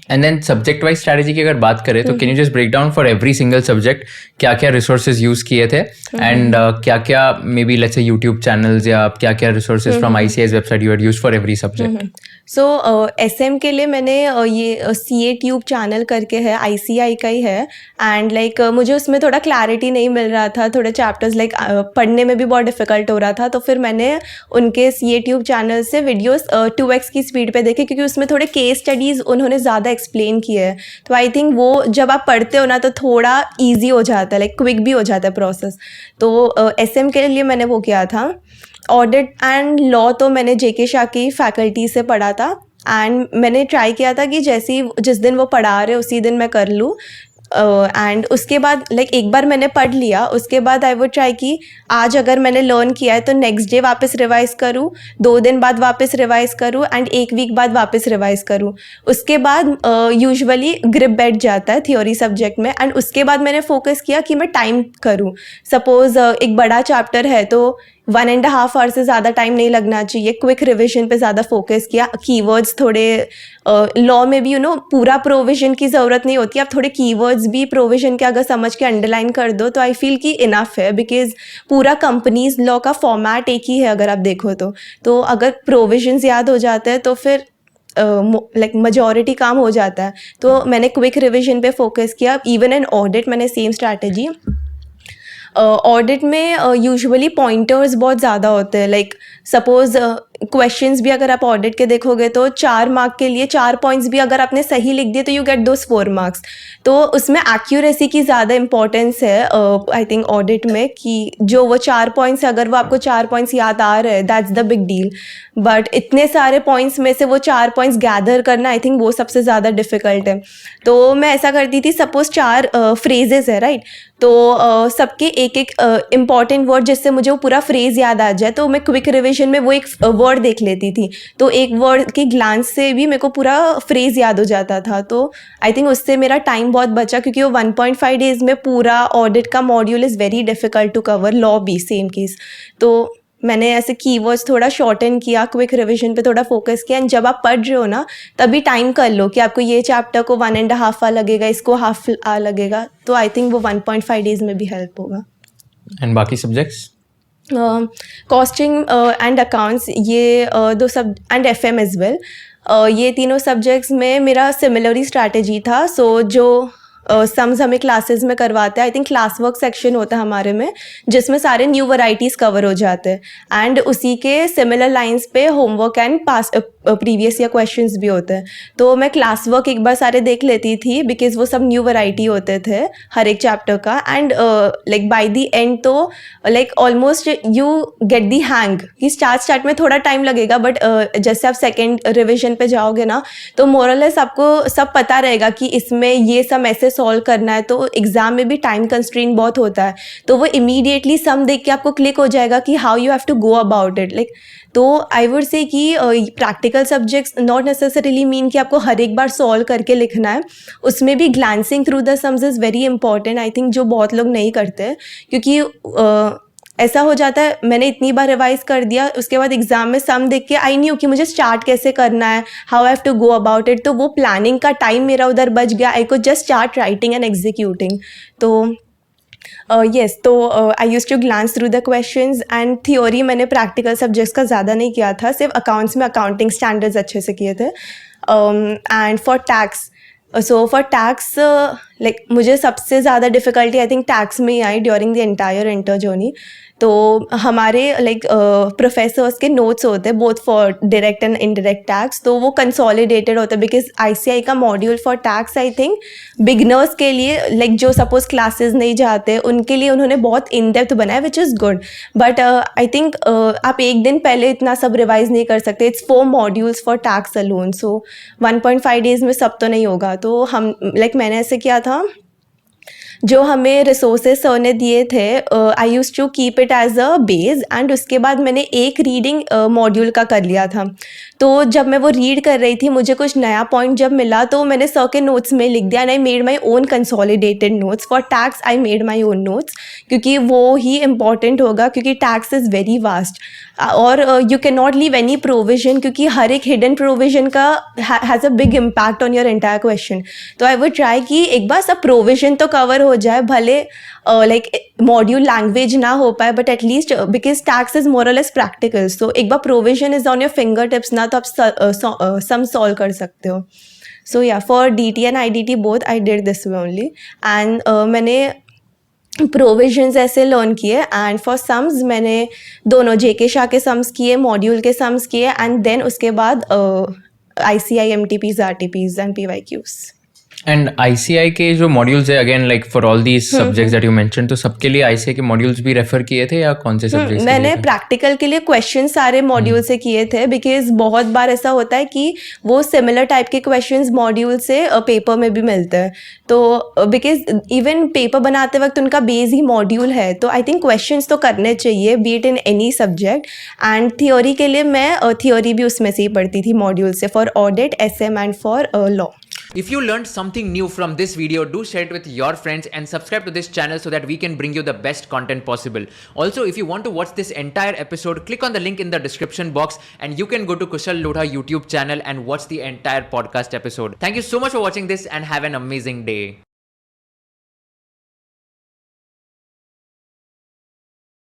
And then subject wise strategy की अगर बात करें तो can you just break down for every single subject क्या क्या रिसोर्सेज यूज किए थे एंड क्या क्या maybe let's say YouTube channels या क्या क्या resources from ICAI's website you had used for every subject? So SM के लिए मैंने ये CA ट्यूब चैनल करके है, ICAI का ही है. एंड लाइक मुझे उसमें थोड़ा क्लैरिटी नहीं मिल रहा था, थोड़े चैप्टर्स लाइक पढ़ने में भी बहुत डिफिकल्ट हो रहा था. तो फिर मैंने उनके CA ट्यूब चैनल से वीडियोस 2x की स्पीड पे देखे, क्योंकि उसमें थोड़े केस स्टडीज़ उन्होंने ज़्यादा एक्सप्लेन किए हैं. तो आई थिंक वो जब आप पढ़ते हो ना तो थोड़ा ईजी हो जाता है, लाइक क्विक भी हो जाता है प्रोसेस. तो SM के लिए मैंने वो किया था. ऑडिट एंड लॉ तो मैंने JK शाह की फैकल्टी से पढ़ा था. एंड मैंने ट्राई किया था कि जैसे ही जिस दिन वो पढ़ा रहे उसी दिन मैं कर लूँ. एंड उसके बाद लाइक एक बार मैंने पढ़ लिया, उसके बाद आई वुड ट्राई कि आज अगर मैंने लर्न किया है तो नेक्स्ट डे वापस रिवाइज़ करूँ, 2 दिन बाद वापस रिवाइज़ करूँ एंड 1 वीक बाद वापस रिवाइज़ करूँ. उसके बाद यूजुअली ग्रिप बैठ जाता है थ्योरी सब्जेक्ट में. एंड उसके बाद मैंने फोकस किया कि मैं टाइम करूँ. सपोज़ एक बड़ा चैप्टर है तो 1.5 आवर से ज़्यादा टाइम नहीं लगना चाहिए. क्विक रिविजन पे ज़्यादा फोकस किया. कीवर्ड्स थोड़े लॉ में भी पूरा प्रोविजन की ज़रूरत नहीं होती, आप थोड़े कीवर्ड्स भी प्रोविजन के अगर समझ के अंडरलाइन कर दो तो आई फील कि इनफ है. बिकॉज पूरा कंपनीज लॉ का फॉर्मेट एक ही है अगर आप देखो तो अगर प्रोविजंस याद हो जाते हैं तो फिर लाइक मेजॉरिटी काम हो जाता है. तो मैंने क्विक रिविजन पे फोकस किया. इवन इन ऑडिट मैंने सेम स्ट्रैटेजी. ऑडिट में यूजुअली पॉइंटर्स बहुत ज़्यादा होते हैं. लाइक सपोज़ क्वेश्चंस भी अगर आप ऑडिट के देखोगे तो 4 मार्क के लिए 4 पॉइंट्स भी अगर आपने सही लिख दिए तो यू गेट दोस 4 मार्क्स. तो उसमें एक्यूरेसी की ज़्यादा इंपॉर्टेंस है आई थिंक ऑडिट में, कि जो वो 4 पॉइंट्स अगर वो आपको 4 पॉइंट्स याद आ रहे हैं that's the big deal. But इतने सारे पॉइंट्स में से वो 4 पॉइंट्स गैदर करना आई थिंक वो सबसे ज़्यादा डिफ़िकल्ट है. तो मैं ऐसा करती थी, सपोज़ 4 फ्रेजेस है राइट, तो सबके एक एक इम्पॉर्टेंट वर्ड जिससे मुझे वो पूरा फ्रेज़ याद आ जाए, तो मैं क्विक रिविजन में वो एक वर्ड देख लेती थी. तो एक वर्ड के ग्लांस से भी मेरे को पूरा फ्रेज़ याद हो जाता था. तो आई थिंक उससे मेरा टाइम बहुत बचा, क्योंकि वो 1.5 डेज़ में पूरा ऑडिट का module is very difficult to cover. Law भी सेम केस. तो मैंने ऐसे कीवर्ड्स थोड़ा शॉर्टन किया, क्विक रिविजन पे थोड़ा फोकस किया. एंड जब आप पढ़ रहे हो ना तभी टाइम कर लो कि आपको ये चैप्टर को 1.5 आवर लगेगा, इसको हाफ आवर लगेगा. तो आई थिंक वो 1.5 डेज़ में भी हेल्प होगा. एंड बाकी सब्जेक्ट्स? कॉस्टिंग एंड अकाउंट्स, ये 2 सब, एंड FM एज वेल, ये तीनों सब्जेक्ट्स में मेरा सिमिलर ही स्ट्रैटेजी था. सो जो सम्स हमें क्लासेस में करवाते हैं, I think class work section होता है हमारे में जिसमें सारे न्यू वैराइटीज़ कवर हो जाते हैं. एंड उसी के सिमिलर लाइंस पे होमवर्क एंड पास प्रीवियस या क्वेश्चंस भी होते हैं. तो मैं क्लास वर्क एक बार सारे देख लेती थी, बिकॉज वो सब न्यू वैरायटी होते थे हर एक चैप्टर का. And like by the end तो like almost you get the hang, कि स्टार्ट में थोड़ा टाइम लगेगा, बट जैसे आप सेकेंड रिविजन पे जाओगे ना तो मोरलेस आपको सब पता रहेगा कि इसमें ये सम ऐसे सॉल्व करना है. तो एग्जाम में भी टाइम कंस्ट्रेंट बहुत होता है, तो वो इमीडिएटली सम देख के आपको क्लिक हो जाएगा कि how you have to go about it. Like तो आई वुड से कि practical subjects not necessarily mean कि आपको हर एक बार सॉल्व करके लिखना है. उसमें भी glancing through the sums is very important I think, जो बहुत लोग नहीं करते. क्योंकि ऐसा हो जाता है, मैंने इतनी बार रिवाइज कर दिया, उसके बाद एग्जाम में सम देख के आई न्यू कि मुझे स्टार्ट कैसे करना है, how I have to go about it. तो वो प्लानिंग का टाइम मेरा उधर बच गया. I could just start writing and executing. तो येस, तो I use to glance through the questions. And theory मैंने प्रैक्टिकल सब्जेक्ट्स का ज़्यादा नहीं किया था, सिर्फ अकाउंट्स में अकाउंटिंग स्टैंडर्ड्स अच्छे से किए थे. And for tax, so for tax like मुझे सबसे ज़्यादा डिफ़िकल्टी आई थिंक टैक्स में ही आई during the entire inter journey. तो हमारे लाइक प्रोफेसर्स के नोट्स होते हैं both for direct and indirect tax, तो वो कंसोलिडेटेड होता है. बिकॉज ICAI का module for tax I think beginners के लिए, लाइक जो सपोज क्लासेस नहीं जाते उनके लिए उन्होंने बहुत इन डेप्थ बनाया, which is good. But I think आप एक दिन पहले इतना सब रिवाइज नहीं कर सकते. It's 4 modules for tax alone, so 1.5 days में सब तो नहीं होगा. तो हम लाइक मैंने ऐसे किया था, जो हमें रिसोर्सेज सर ने दिए थे I use to keep it as a base, and उसके बाद मैंने एक रीडिंग मॉड्यूल का कर लिया था। तो जब मैं वो रीड कर रही थी, मुझे कुछ नया पॉइंट जब मिला तो मैंने सर के नोट्स में लिख दिया, and I made my own consolidated notes for tax. I made my own notes क्योंकि वो ही इम्पॉर्टेंट होगा, क्योंकि टैक्स इज़ वेरी वास्ट और you can not leave any provision, क्योंकि हर एक हिडन प्रोविजन का has a big impact on your entire question. तो I would try कि एक बार सब प्रोविजन तो कवर हो जाए, भले लाइक मॉड्यूल लैंग्वेज ना हो पाए, but at least because tax is more और लेस प्रैक्टिकल, सो एक बार provision is on your finger tips ना, तो आप सम सॉल्व कर सकते हो। सो या for DT and IDT both I did this way only, and मैंने प्रोविजंस ऐसे लर्न किए, एंड फॉर सम्स मैंने दोनों JK शाह के सम्स किए, मॉड्यूल के सम्स किए, एंड देन उसके बाद ICI MTPs RTPs and PYQs। And ICI के जो मॉड्यूल्स है again like for all these subjects that you mention, तो सबके लिए ICI के मॉड्यूल्स भी रेफर किए थे या कौन से सब्जेक्ट्स? मैंने प्रैक्टिकल के लिए क्वेश्चन सारे मॉड्यूल से किए थे, बिकॉज बहुत बार ऐसा होता है कि वो सिमिलर टाइप के क्वेश्चंस मॉड्यूल से पेपर में भी मिलते हैं। तो बिकॉज इवन पेपर बनाते वक्त उनका बेस ही मॉड्यूल है, तो आई थिंक क्वेश्चंस तो करने चाहिए B it in any subject. And theory के लिए मैं थियोरी भी उसमें से ही पढ़ती थी मॉड्यूल से, for audit, SM and for law. If you learned something new from this video, do share it with your friends and subscribe to this channel so that we can bring you the best content possible. Also, if you want to watch this entire episode, click on the link in the description box and you can go to Kushal Lodha YouTube channel and watch the entire podcast episode. Thank you so much for watching this and have an amazing day.